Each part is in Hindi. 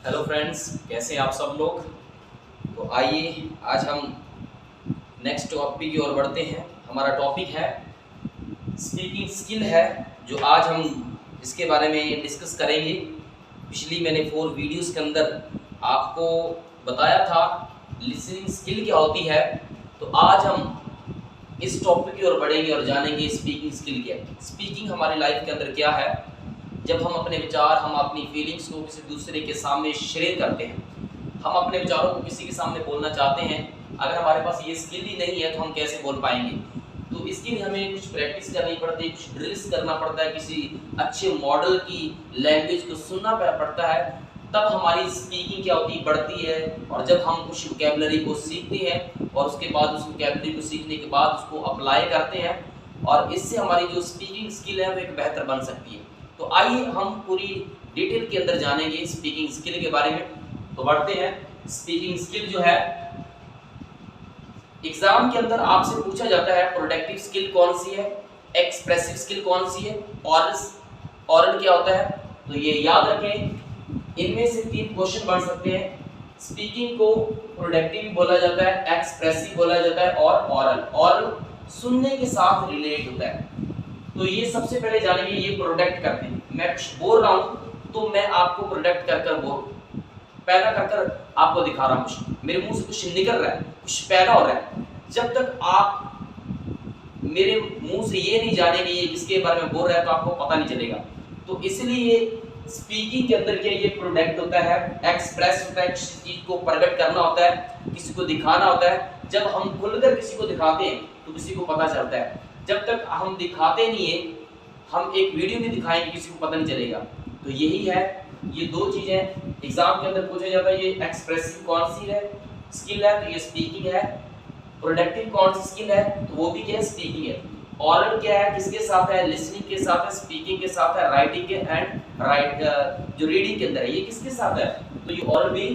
हेलो फ्रेंड्स, कैसे हैं आप सब लोग। तो आइए आज हम नेक्स्ट टॉपिक की ओर बढ़ते हैं। हमारा टॉपिक है स्पीकिंग स्किल है, जो आज हम इसके बारे में डिस्कस करेंगे। पिछली मैंने 4 वीडियोस के अंदर आपको बताया था लिसनिंग स्किल क्या होती है। तो आज हम इस टॉपिक की ओर बढ़ेंगे और जानेंगे स्पीकिंग स्किल क्या है। स्पीकिंग हमारी लाइफ के अंदर क्या है। जब हम अपने विचार, हम अपनी फीलिंग्स को किसी दूसरे के सामने शेयर करते हैं, हम अपने विचारों को किसी के सामने बोलना चाहते हैं, अगर हमारे पास ये स्किल ही नहीं है तो हम कैसे बोल पाएंगे। तो इसके लिए हमें कुछ प्रैक्टिस करनी पड़ती है, कुछ ड्रिल्स करना पड़ता है, किसी अच्छे मॉडल की लैंग्वेज को सुनना पड़ता है, तब हमारी स्पीकिंग क्या होती है, बढ़ती है। और जब हम कुछ वोकैबुलरी को सीखते हैं और उसके बाद उस वोकैबुलरी को सीखने के बाद उसको अप्लाई करते हैं, और इससे हमारी जो स्पीकिंग स्किल है वो एक बेहतर बन सकती है। तो आइए हम पूरी डिटेल के अंदर जानेंगे स्पीकिंग स्किल के बारे में। तो बढ़ते हैं। स्पीकिंग स्किल जो है, एग्जाम के अंदर आपसे पूछा जाता है प्रोडक्टिव स्किल कौन सी है, एक्सप्रेसिव स्किल कौन सी है, ऑरल क्या होता है। तो ये याद रखें, इनमें से 3 क्वेश्चन बन सकते हैं। स्पीकिंग को प्रोडक्टिव बोला जाता है, एक्सप्रेसिव बोला जाता है और ऑरल। ऑरल सुनने के साथ रिलेट होता है। तो ये सबसे पहले जानेंगे, ये प्रोडक्ट करते हैं। मैं कुछ बोल रहा हूं तो मैं आपको प्रोडक्ट कर बोल पैदा कर आपको दिखा रहा हूं, कुछ मेरे मुंह से कुछ निकल रहा है, कुछ पैदा हो रहा है। जब तक आप मेरे मुंह से ये नहीं जानेंगे ये किसके बारे में बोल रहा है तो आपको पता नहीं चलेगा। तो इसलिए स्पीकिंग के अंदर क्या, ये प्रोडक्ट होता है, एक्सप्रेस होता है, किसी चीज को प्रकट करना होता है, किसी को दिखाना होता है। जब हम खुलकर किसी को दिखाते हैं तो किसी को पता चलता है। जब तक हम दिखाते नहीं है, हम एक वीडियो नहीं दिखाएंगे, किसी को पता नहीं चलेगा। तो यही है, ये 2 चीजें एग्जाम के अंदर पूछा जाता है। ये एक्सप्रेसिव कौन सी है स्किल है, तो ये स्पीकिंग है। प्रोडक्टिव कौन सी स्किल है, तो वो भी क्या है, स्पीकिंग है। ऑरल क्या है, किसके साथ है, लिसनिंग के साथ है, स्पीकिंग के साथ है, राइटिंग के एंड जो रीडिंग के अंदर है, ये किसके साथ है, तो ये ऑरल भी,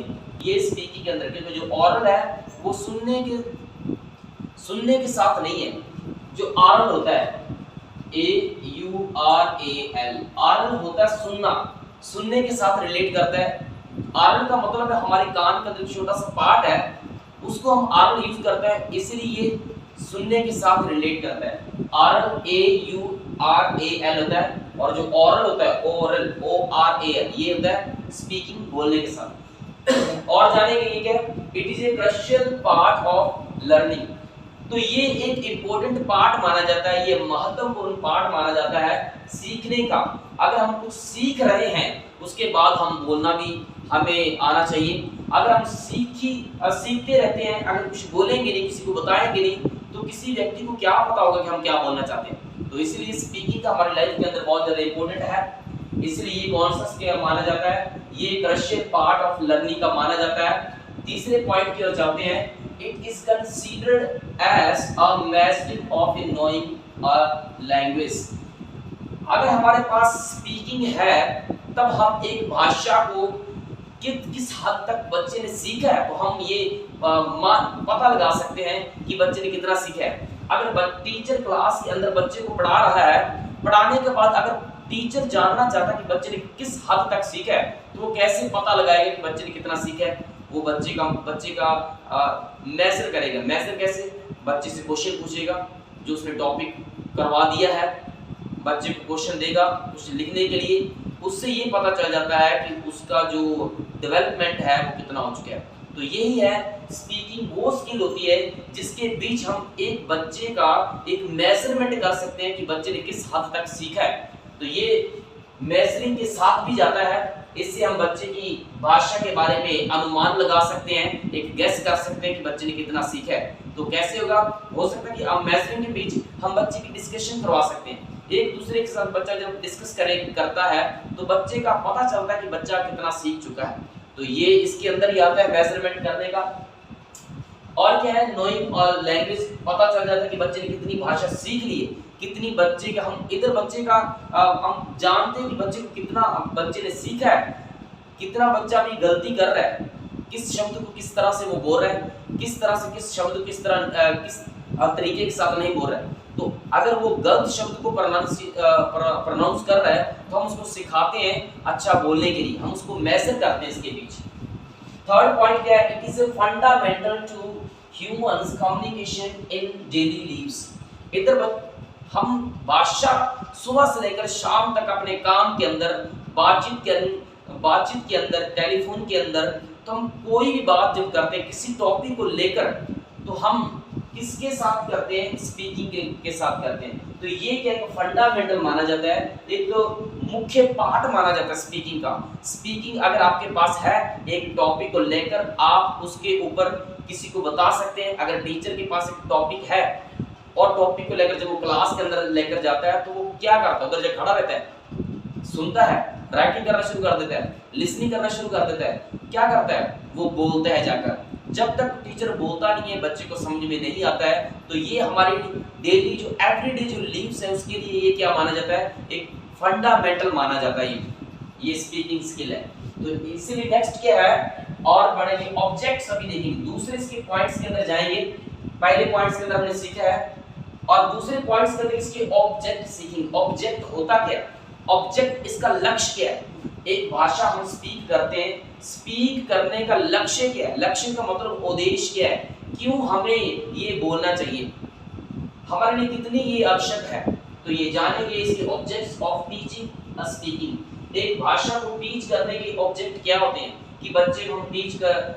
ये स्पीकिंग के अंदर। क्योंकि जो ऑरल है वो सुनने के साथ नहीं है। जो ऑरल होता है, AURAL, ऑरल होता है सुनना, सुनने के साथ रिलेट करता है। ऑरल का मतलब है हमारे कान का जो छोटा सा पार्ट है उसको हम ऑरल यूज करते हैं, इसलिए ये सुनने के साथ रिलेट करता है। ऑरल AURAL होता है, और जो ऑरल होता है, ओरल ORAL, ये होता है स्पीकिंग, बोलने के साथ। और जानेंगे ये क्या है, it is a crucial part of learning. तो ये एक इम्पोर्टेंट पार्ट माना जाता है, ये महत्वपूर्ण पार्ट माना जाता है सीखने का। अगर हम कुछ सीख रहे हैं उसके बाद हम बोलना भी हमें आना चाहिए। अगर हम सीखते रहते हैं, अगर कुछ बोलेंगे नहीं, किसी को बताएंगे नहीं, तो किसी व्यक्ति को क्या पता होगा कि हम क्या बोलना चाहते हैं। तो इसलिए स्पीकिंग का हमारी लाइफ के अंदर बहुत ज्यादा इंपॉर्टेंट है। इसलिए ये कौन सा स्किल माना जाता है, ये क्रूशियल पार्ट ऑफ लर्निंग का माना जाता है। तीसरे पॉइंट की ओर चलते हैं। It is considered as a method of knowing a language। अगर हमारे पास स्पीकिंग है तब हम एक भाषा को किस हद तक बच्चे ने सीखा है, तो हम ये पता लगा सकते हैं कि बच्चे ने कितना सीखा है। अगर टीचर क्लास के अंदर बच्चे को पढ़ा रहा है, पढ़ाने के बाद अगर टीचर जानना चाहता है कि बच्चे ने किस हद तक सीखा है, तो वो कैसे पता लगाएगा कि बच्चे ने कितना सीखा है। वो बच्चे का मेजर करेगा। मेजर कैसे, बच्चे से क्वेश्चन पूछेगा, जो उसने टॉपिक करवा दिया है, बच्चे को क्वेश्चन देगा कुछ लिखने के लिए, उससे ये पता चल जाता है कि उसका जो डेवलपमेंट है वो कितना हो चुका है। तो यही है स्पीकिंग, वो स्किल होती है जिसके बीच हम एक बच्चे का एक मेजरमेंट कर सकते हैं कि बच्चे ने किस हद तक सीखा है। तो ये मेजरिंग के साथ भी जाता है। इससे हम बच्चे की भाषा के बारे में अनुमान लगा सकते हैं, एक गेस कर सकते हैं कि बच्चे ने कितना सीखा है। तो कैसे होगा, हो सकता है कि हम मेजरिंग के बीच हम बच्चे की डिस्कशन करवा सकते हैं। एक दूसरे के साथ बच्चा जब डिस्कस करता है तो बच्चे का पता चलता है कि बच्चा कितना सीख चुका है। तो ये इसके अंदर ही आता है मेजरमेंट करने का। और क्या है, नोइंग और लैंग्वेज, पता चल जाता है कि बच्चे ने कितनी भाषा सीख ली है, कितनी बच्चे का हम इधर बच्चे का हम जानते हैं कि बच्चे को कितना बच्चे ने सीखा है, कितना बच्चा भी गलती कर रहा है, किस शब्द को किस तरह से वो बोल रहा है, किस तरह से किस शब्द को किस तरीके के साथ नहीं बोल रहा है। तो अगर वो गलत शब्द को प्रोनाउंस कर रहा है तो तो हम उसको सिखाते हैं अच्छा बोलने के लिए, हम उसको मेजर करते हैं इसके बीच। थर्ड पॉइंट क्या है, it is a fundamental to humans communication in daily lives. इधर हम भाषा सुबह से लेकर शाम तक अपने काम के अंदर, बातचीत के अंदर, टेलीफोन के अंदर, तो हम कोई भी बात जब करते हैं किसी टॉपिक को लेकर, तो हम किसके साथ करते हैं, स्पीकिंग के साथ करते हैं। तो ये क्या है, फंडामेंटल माना जाता है, एक मुख्य पार्ट माना जाता है स्पीकिंग का। स्पीकिंग अगर आपके पास है, एक टॉपिक को लेकर आप उसके ऊपर किसी को बता सकते हैं। अगर टीचर के पास एक टॉपिक है और टॉपिक को लेकर जब वो क्लास के अंदर लेकर जाता है, तो वो क्या करता है, उधर जब खड़ा रहता है, सुनता है, राइटिंग करना शुरू कर देता है, लिसनिंग करना शुरू कर देता है, क्या करता है, वो बोलता है जाकर। जब तक टीचर बोलता नहीं है, बच्चे को समझ में नहीं आता है, तो ये हमारी डेली जो एवरीडे जो लिव्स है उसके लिए ये क्या माना जाता है, एक फंडामेंटल माना जाता है ये स्पीकिंग स्किल है। तो इसीलिए नेक्स्ट क्या है, और बढ़ेंगे ऑब्जेक्ट्स अभी देखेंगे, दूसरे इसके पॉइंट्स के अंदर जाएंगे। पहले पॉइंट्स के अंदर हमने सीखा है और दूसरे पॉइंट्स के अंदर इसके ऑब्जेक्ट सीखेंगे। ऑब्जेक्ट होता क्या है, ऑब्जेक्ट इसका लक्ष्य क्या है। एक भाषा हम स्पीक करते हैं, स्पीक करने का लक्ष्य क्या है, लक्ष्य का मतलब उद्देश्य क्या है, क्यों हमें ये बोलना चाहिए, हमारे लिए कितनी ये आवश्यक है, तो ये जानेंगे इसके objects of teaching a speaking. एक भाषा को टीच करने के ऑब्जेक्ट क्या होते हैं, कि बच्चे को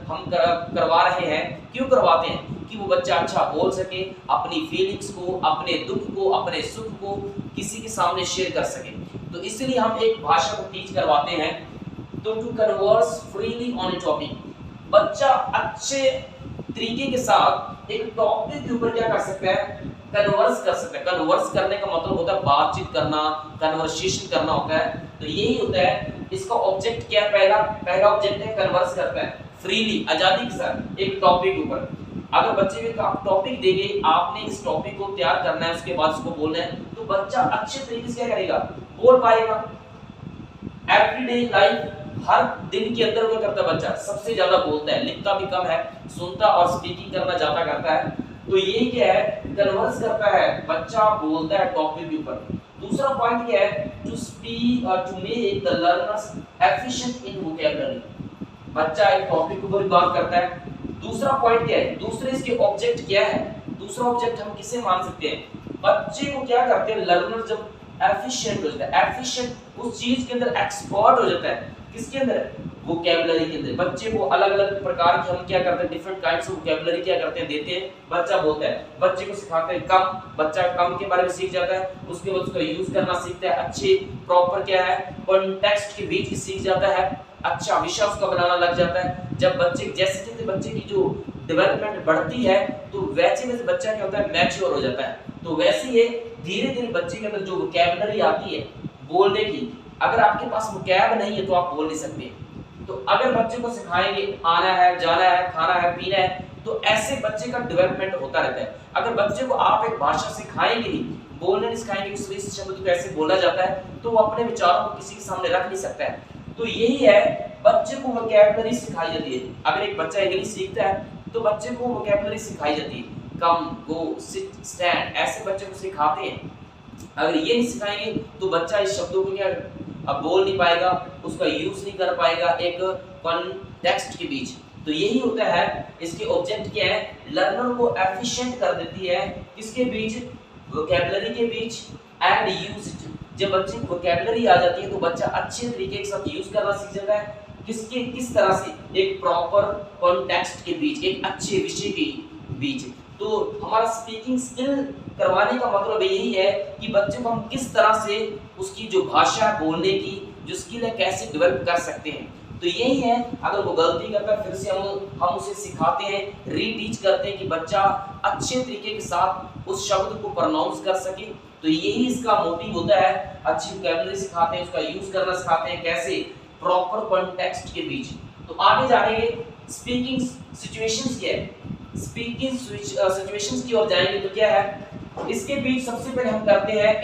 हम करवा रहे हैं, क्यों करवाते हैं, कि वो बच्चा अच्छा बोल सके, अपनी फीलिंग्स को, अपने दुख को, अपने सुख को किसी के सामने शेयर कर सके। तो इसलिए हम एक भाषा को टीच करवाते हैं। तो to converse freely on a topic, बच्चा अच्छे तरीके के साथ एक टॉपिक के ऊपर क्या कर सकता है, कन्वर्स कर सकता है। कन्वर्स करने का मतलब होता है बातचीत करना, कन्वर्सेशन करना होता है। तो यही होता है, इसका ऑब्जेक्ट क्या है, पहला ऑब्जेक्ट है कन्वर्स करता है फ्रीली, आजादी के साथ एक टॉपिक के ऊपर। अगर बच्चे को आप टॉपिक देंगे, आपने इस टॉपिक को तैयार करना है, उसके बाद उसको बोलना है, तो बच्चा अच्छे तरीके से क्या करेगा, बोल पाएगा। एवरीडे लाइफ, हर दिन के अंदर क्या करता है बच्चा, सबसे ज्यादा बोलता है, लिखता भी कम है, सुनता और स्पीकिंग करना ज्यादा करता है। तो ये क्या है, कन्वर्स करता है, बच्चा बोलता है टॉपिक के ऊपर। दूसरा पॉइंट क्या है, टू स्पीक और to make the learners efficient in vocabulary, बच्चा एक टॉपिक के ऊपर बात करता है। दूसरा पॉइंट क्या है, दूसरे इसके ऑब्जेक्ट क्या है, दूसरा ऑब्जेक्ट हम किसे मान सकते हैं, बच्चे को क्या करते हैं, लर्नर जब एफिशिएंट हो जाता है, एफिशिएंट उस चीज के अंदर एक्सपर्ट हो जाता है, किसके अंदर, वोकैबुलरी के अंदर। बच्चे को अलग अलग प्रकार की हम क्या करते हैं, डिफरेंट काइंड्स ऑफ वोकैबुलरी क्या करते हैं, देते हैं, बच्चा बोलता है। बच्चे को सिखाते हैं कम, बच्चा कम के बारे में सीख जाता है, उसके बाद उसका यूज करना सीखता है, अच्छे प्रॉपर क्या है, कॉन्टेक्स्ट के बीच सीख जाता है, अच्छा विषय उसका बनाना लग जाता है। जब बच्चे जैसे जैसे बच्चे की जो डेवलपमेंट बढ़ती है, तो वैसे वैसे बच्चा क्या होता है, मैच्योर हो जाता है। तो वैसे ही धीरे धीरे बच्चे के अंदर जो वोकैबुलरी आती है बोलने की, अगर आपके पास वोकैब नहीं है तो आप बोल नहीं सकते। तो अगर बच्चे को सिखाएंगे, आना है, जाना है, खाना है, पीना है, तो ऐसे बच्चे का डेवलपमेंट होता रहता है। अगर बच्चे को आप एक भाषा सिखाएंगे नहीं, बोलने नहीं सिखाएंगे, उस शब्द को कैसे बोला जाता है, तो वो अपने विचारों को किसी के सामने रख नहीं सकता है। तो यही है, बच्चे को वोकैबुलरी सिखाई जाती है। अगर एक बच्चा इंग्लिश सीखता है, तो बच्चे को वोकैबुलरी सिखाई जाती है, कम, गो, सिट, स्टैंड, ऐसे बच्चे को सिखाते हैं। अगर ये नहीं सिखाएंगे तो बच्चा इस शब्दों को क्या अब बोल नहीं पाएगा, उसका यूज नहीं कर पाएगा एक कॉन्टेक्स्ट के बीच। तो यही होता है, इसके ऑब्जेक्ट क्या है, लर्नर को एफिशिएंट कर देती है, किसके बीच, वोकैबुलरी के बीच, एंड यूज इट। जब बच्चे को वोकैबुलरी आ जाती है तो बच्चा अच्छे तरीके के साथ यूज करना सीख जाता है, किस तरह से, एक प्रॉपर कॉन्टेक्स्ट के बीच, एक अच्छे विषय के बीच। तो हमारा स्पीकिंग स्किल करवाने का मतलब यही है कि बच्चे को हम किस तरह से उसकी जो भाषा बोलने की जो स्किल है कैसे डेवलप कर सकते हैं। तो यही है, अगर वो गलती करता है फिर से हम उसे सिखाते हैं, रीटीच करते हैं कि बच्चा अच्छे तरीके के साथ उस शब्द को प्रोनाउंस कर सके। तो यही इसका मोटिव होता है, अच्छी वोकैबुलरी सिखाते हैं, उसका यूज करना सिखाते हैं, कैसे, प्रॉपर कॉन्टेक्स्ट के बीच। तो आगे जाएंगे, स्पीकिंग सिचुएशंस क्या है, स्पीकिंग सिचुएशंस की ओर जाएंगे तो क्या है, इसके बीच सबसे पहले हम करते हैं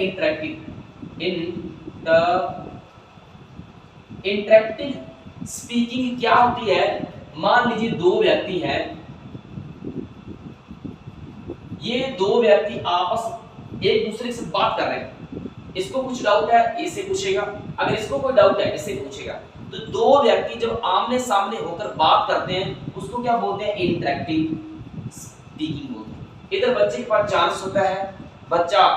इंटरेक्टिव स्पीकिंग क्या होती है। मान लीजिए दो व्यक्ति हैं, ये दो व्यक्ति आपस एक दूसरे से बात कर रहे हैं, इसको कुछ डाउट है इससे पूछेगा, अगर इसको कोई डाउट है इससे पूछेगा। तो दो व्यक्ति जब आमने सामने होकर बात करते हैं उसको क्या बोलते हैं, इंटरेक्टिव स्पीकिंग बोलते हैं। इधर बच्चे के पास चांस होता है, बच्चा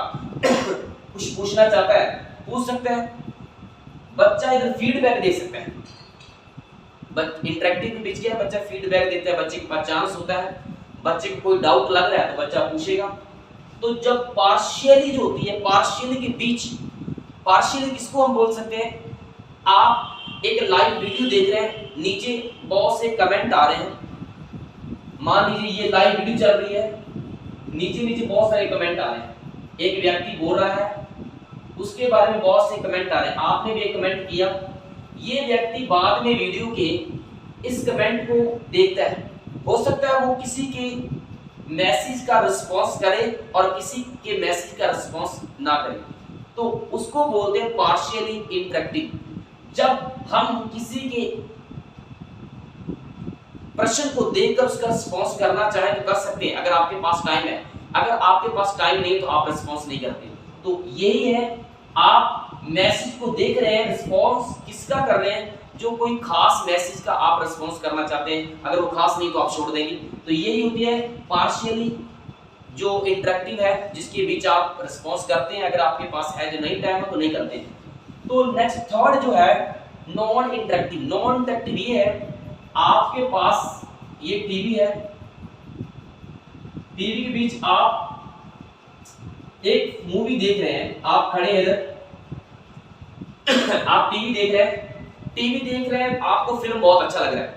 कुछ पूछना चाहता है पूछ सकता है, बच्चा इधर फीडबैक दे सकता है। इंटरेक्टिव में बीच गया, बच्चा फीडबैक देता है, बच्चे के पास चांस होता है, बच्चे को कोई डाउट लग रहा है तो बच्चा पूछेगा। तो जब पार्शियली जो होती है, पार्शियली के बीच, पार्शियली किसको हम बोल सकते हैं, आप एक लाइव वीडियो देख रहे हैं, नीचे बहुत से कमेंट आ रहे हैं, मान लीजिए ये लाइव वीडियो चल रही है, नीचे नीचे बहुत सारे कमेंट आ रहे हैं, एक व्यक्ति बोल रहा है उसके बारे में बहुत से कमेंट आ रहे हैं, आपने भी एक कमेंट किया, ये व्यक्ति बाद में वीडियो के इस कमेंट को देखता है, हो सकता है वो किसी के मैसेज का रिस्पांस करे और किसी के मैसेज का रिस्पांस ना करे, तो उसको बोलते हैं पार्शियली इंटरेक्टिव। जब हम किसी के प्रश्न को देखकर उसका रिस्पांस करना चाहे तो कर सकते हैं, अगर आपके पास टाइम है, अगर आपके पास टाइम नहीं तो आप रिस्पांस नहीं करते। तो यही है, आप मैसेज को देख रहे हैं, रिस्पांस किसका कर रहे हैं, जो कोई खास मैसेज का आप रिस्पांस करना चाहते हैं, अगर वो खास नहीं तो आप छोड़ देंगे। तो यही होती है पार्शियली जो इंटरेक्टिव है, जिसके बीच आप रिस्पांस करते हैं, अगर आपके पास है, जो नहीं टाइम है तो नहीं करते। तो नेक्स्ट थर्ड जो है नॉन इंटरेक्टिव। नॉन इंटरेक्टिव ये है, आपके पास ये टीवी है, टीवी के बीच आप एक मूवी देख रहे हैं, आप खड़े हैं इधर आप टीवी देख रहे हैं, टीवी देख रहे हैं, आपको फिल्म बहुत अच्छा लग रहा है,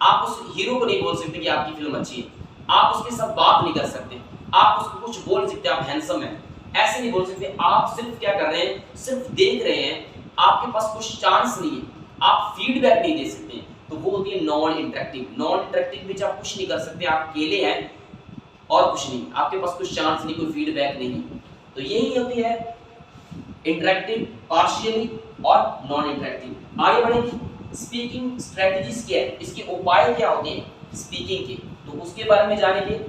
आप उस हीरो को नहीं बोल सकते कि आपकी फिल्म अच्छी है, आप उसके साथ बात नहीं कर सकते, आप उसको कुछ बोल सकते, आप हैंडसम हैं, ऐसे नहीं बोल सकते। आप सिर्फ क्या कर रहे हैं, सिर्फ देख रहे हैं, आपके पास कुछ चांस नहीं है, आप फीडबैक नहीं दे सकते, तो वो होती है नॉन इंटरेक्टिव। नॉन इंटरेक्टिव में आप कुछ नहीं कर सकते, आप अकेले हैं और कुछ नहीं, आपके पास कुछ चांस नहीं, कोई फीडबैक नहीं है। तो यही होती है इंटरेक्टिव, पार्शियली और नॉन इंटरेक्टिव। आगे बढ़ेंगे, स्पीकिंग स्ट्रेटजीज क्या है, इसके उपाय क्या होते हैं स्पीकिंग के, तो उसके बारे में जानेंगे।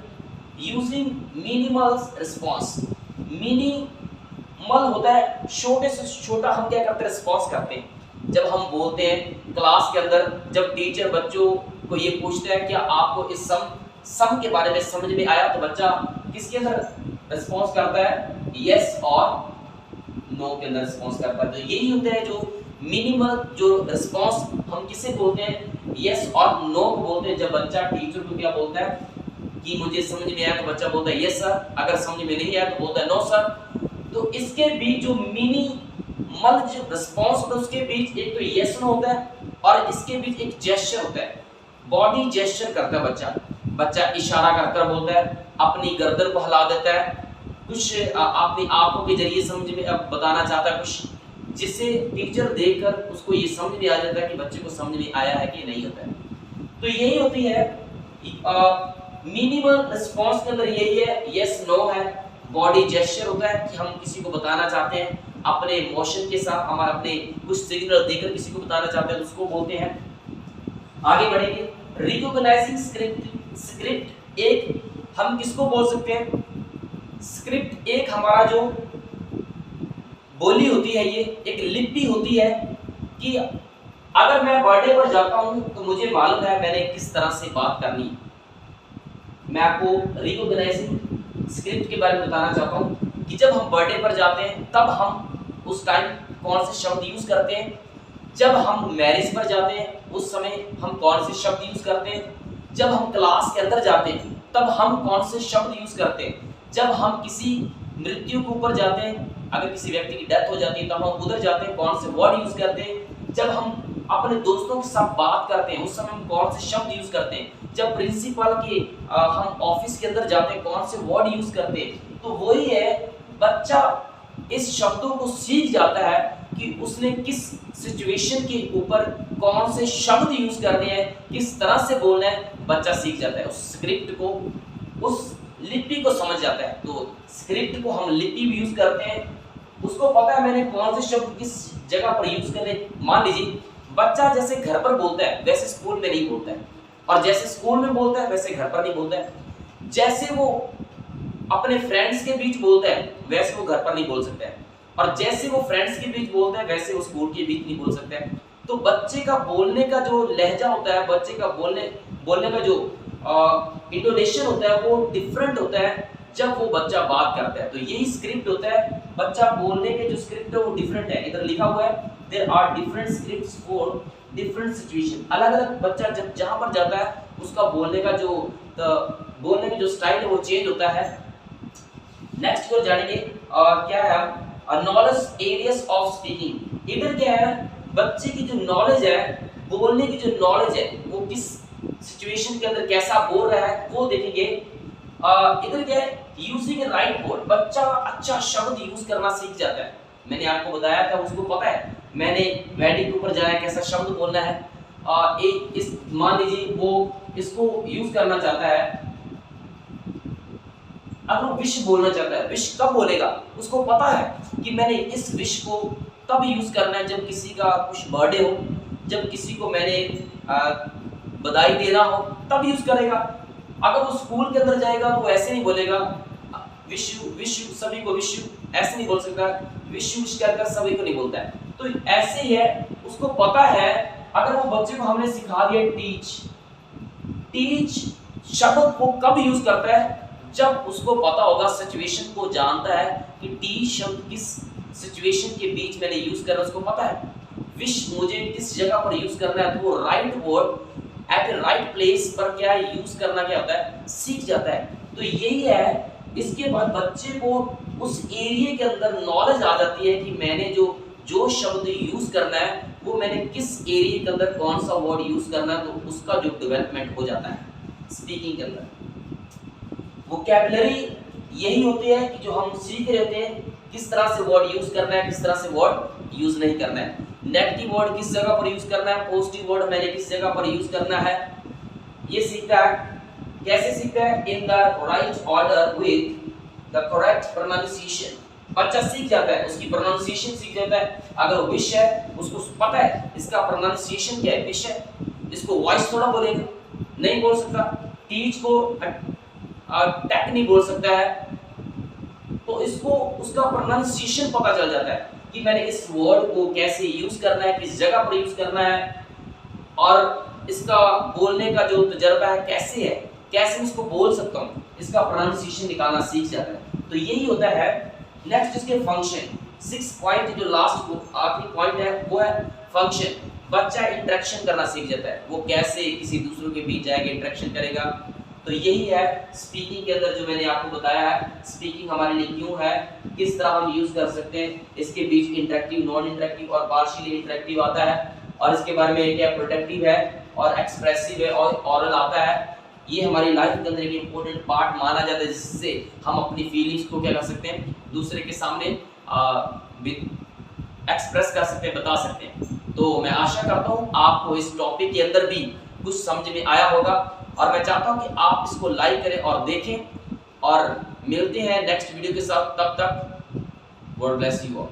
Using minimal response. मिनिमल होता है छोटे से छोटा, हम क्या करते हैं, रिस्पांस करते हैं। जब हम बोलते हैं क्लास के अंदर, जब टीचर बच्चों को ये पूछते हैं कि आपको इस सम के बारे में समझ में आया, तो बच्चा किसके अंदर रिस्पांस करता है, यस और नो के अंदर रिस्पांस करता है। तो यही होता है जो मिनिमल जो रिस्पांस हम किसे बोलते हैं, यस और नो को बोलते हैं। जब बच्चा टीचर को क्या बोलता है कि मुझे समझ में आया, तो बच्चा बोलता है यस सर, अगर समझ में नहीं आया तो बोलता है नो सर। तो इसके बीच जो मिनिमल जो रिस्पांस होता है उसके बीच एक तो यस नो होता है और इसके बीच एक जेस्चर होता है, बॉडी जेस्चर करता है बच्चा, बच्चा इशारा करता बोलता है, अपनी गर्दन को हिला देता है, कुछ अपनी आंखों के जरिए समझ में बताना चाहता है कुछ, जिससे टीचर देखकर उसको ये समझ में आ जाता है कि बच्चे को समझ में आया है कि नहीं होता है। तो यही होती है मिनिमल रिस्पांस के अंदर, यही है यस नो है, बॉडी जेस्चर होता है कि हम किसी को बताना चाहते हैं अपने इमोशन के साथ, हमारे अपने कुछ सिग्नल देकर किसी को बताना चाहते हैं तो उसको बोलते हैं। आगे बढ़ेंगे, रिकॉग्नाइजिंग स्क्रिप्ट एक हम किसको बोल सकते हैं, स्क्रिप्ट एक हमारा जो बोली होती है, ये एक लिपि होती है कि अगर मैं बर्थडे पर जाता हूं तो मुझे मालूम है मैंने किस तरह से बात करनी है। मैं आपको रिकॉग्नाइजिंग स्क्रिप्ट के बारे में बताना चाहता हूं कि जब हम बर्थडे पर जाते हैं तब हम उस टाइम कौन से शब्द यूज करते हैं, जब हम मैरिज पर जाते हैं उस समय हम कौन से शब्द यूज करते हैं, जब हम क्लास के अंदर जाते हैं तब हम कौन से शब्द यूज करते हैं, जब हम किसी मृत्यु के ऊपर जाते हैं, अगर किसी व्यक्ति की डेथ हो जाती है तो हम उधर जाते हैं कौन से वर्ड यूज करते हैं, जब हम अपने दोस्तों के साथ बात करते हैं उस समय हम कौन से शब्द यूज करते हैं, जब प्रिंसिपल के हम ऑफिस के अंदर जाते हैं कौन से वर्ड यूज करते हैं। तो वही है, बच्चा इस शब्दों को सीख जाता है कि उसने किस सिचुएशन के ऊपर कौन से शब्द यूज करने हैं, किस तरह से बोलना है, बच्चा सीख जाता है, उस स्क्रिप्ट को, उस लिपि को समझ जाता है। तो स्क्रिप्ट को हम लिपि भी यूज करते हैं, उसको पता है मैंने कौन से शब्द किस जगह पर यूज करने। मान लीजिए बच्चा जैसे घर पर बोलता है वैसे स्कूल में नहीं बोलता है, और जैसे स्कूल में बोलता है वैसे घर पर नहीं बोलता है, जैसे वो अपने फ्रेंड्स के बीच बोलता है वैसे वो घर पर नहीं बोल सकता है। और जैसे वो फ्रेंड्स के बीच बोलते हैं वैसे वो स्कूल के बीच नहीं बोल सकते हैं। तो बच्चे का बोलने का जो लहजा होता है, बच्चे का बोलने का जो इंटोनेशन होता है वो डिफरेंट होता है जब वो बच्चा बात करता है। तो यही स्क्रिप्ट होता है, बच्चा बोलने के जो स्क्रिप्ट है वो डिफरेंट है। इधर लिखा हुआ है there are different scripts for different situation. अलग अलग बच्चा जब जहां पर जाता है उसका बोलने का जो स्टाइल है वो चेंज होता है। नेक्स्ट को जानेंगे क्या है नॉलेज एरियाज ऑफ स्पीकिंग। इधर क्या है, बच्चे की जो नॉलेज है, बोलने की जो नॉलेज है वो किस सिचुएशन के अंदर कैसा बोल रहा है वो देखेंगे। इधर क्या है यूजिंग राइट वर्ड, बच्चा अच्छा शब्द यूज करना सीख जाता है। मैंने आपको बताया था, उसको पता है मैंने वेडिंग के ऊपर जाना है, कैसा शब्द बोलना है। इस मान लीजिए वो इसको यूज करना चाहता है, अगर वो विश बोलना चाहता है, विश कब बोलेगा उसको पता है कि मैंने इस विश को तब यूज करना है जब किसी का कुछ बर्थडे हो, जब किसी को मैंने बधाई देना हो, तब यूज करेगा। अगर वो स्कूल के अंदर जाएगा तो ऐसे नहीं बोलेगा विश यू सभी को विश यू, ऐसे नहीं बोल सकता, विश यू कहकर सभी को नहीं बोलता है। तो ऐसे ही है, उसको पता है। अगर वो बच्चे को हमने सिखा दिया टीच शब्द को कब यूज करता है, जब उसको पता होगा, सिचुएशन को जानता है कि टीच शब्द किस सिचुएशन के बीच मैंने यूज करना, उसको पता है। विश मुझे किस जगह पर यूज करना है, तो वो right word at A right place पर क्या यूज करना क्या होता है सीख जाता है। तो यही है। इसके बाद बच्चे को उस एरिया के अंदर नॉलेज आ जाती है कि मैंने जो शब्द यूज करना है वो मैंने किस एरिया के अंदर कौन सा वर्ड यूज करना है, तो उसका जो डेवलपमेंट हो जाता है स्पीकिंग के अंदर। वोकैबुलरी यही होती है कि जो हम सीख रहे होते हैं किस तरह से वर्ड यूज करना है, किस तरह से वर्ड यूज नहीं करना है। नेगेटिव वर्ड किस जगह पर यूज करना है, पॉजिटिव वर्ड मैंने किस जगह पर यूज करना है, ये सीखता है। कैसे सीखता है, in the right order with the correct pronunciation. बच्चा सीख जाता है, उसकी प्रोनाउंसिएशन सीख जाता है। अगर विश है उसको पता है इसका प्रोनाउंसिएशन क्या है, विश है, इसको वॉइस थोड़ा बोलेगा, नहीं बोल सकता। टीच को टेक नहीं बोल सकता है, तो इसको उसका प्रोनाउंसिएशन पता चल जाता है कि मैंने इस वर्ड को कैसे यूज करना है, किस जगह पर यूज करना है, और इसका बोलने का जो तजर्बा है कैसे है, कैसे मैं इसको बोल सकता हूँ, इसका प्रोनाउंसिएशन निकालना सीख जाता है। तो यही होता है। नेक्स्ट इसके फंक्शन, 6 पॉइंट जो लास्ट आखिरी पॉइंट है वो है फंक्शन। बच्चा इंटरेक्शन करना सीख जाता है, वो कैसे किसी दूसरों के बीच जाएगा, इंटरेक्शन करेगा। तो यही है स्पीकिंग के अंदर जो मैंने आपको बताया है, स्पीकिंग हमारे लिए क्यों है, किस तरह हम यूज कर सकते हैं, इसके बीच इंटरेक्टिव, नॉन इंटरेक्टिव और पार्शियली इंटरेक्टिव आता है, और इसके बारे में क्या प्रोडक्टिव है और एक्सप्रेसिव है और ऑरल आता है। ये हमारी लाइफ के अंदर एक इम्पोर्टेंट पार्ट माना जाता है, जिससे हम अपनी फीलिंग्स को क्या कर सकते हैं, दूसरे के सामने एक्सप्रेस कर सकते हैं, बता सकते हैं। तो मैं आशा करता हूँ आपको इस टॉपिक के अंदर भी कुछ समझ में आया होगा, और मैं चाहता हूँ कि आप इसको लाइक करें और देखें, और मिलते हैं नेक्स्ट वीडियो के साथ। तब तक गॉड ब्लेस यू ऑल।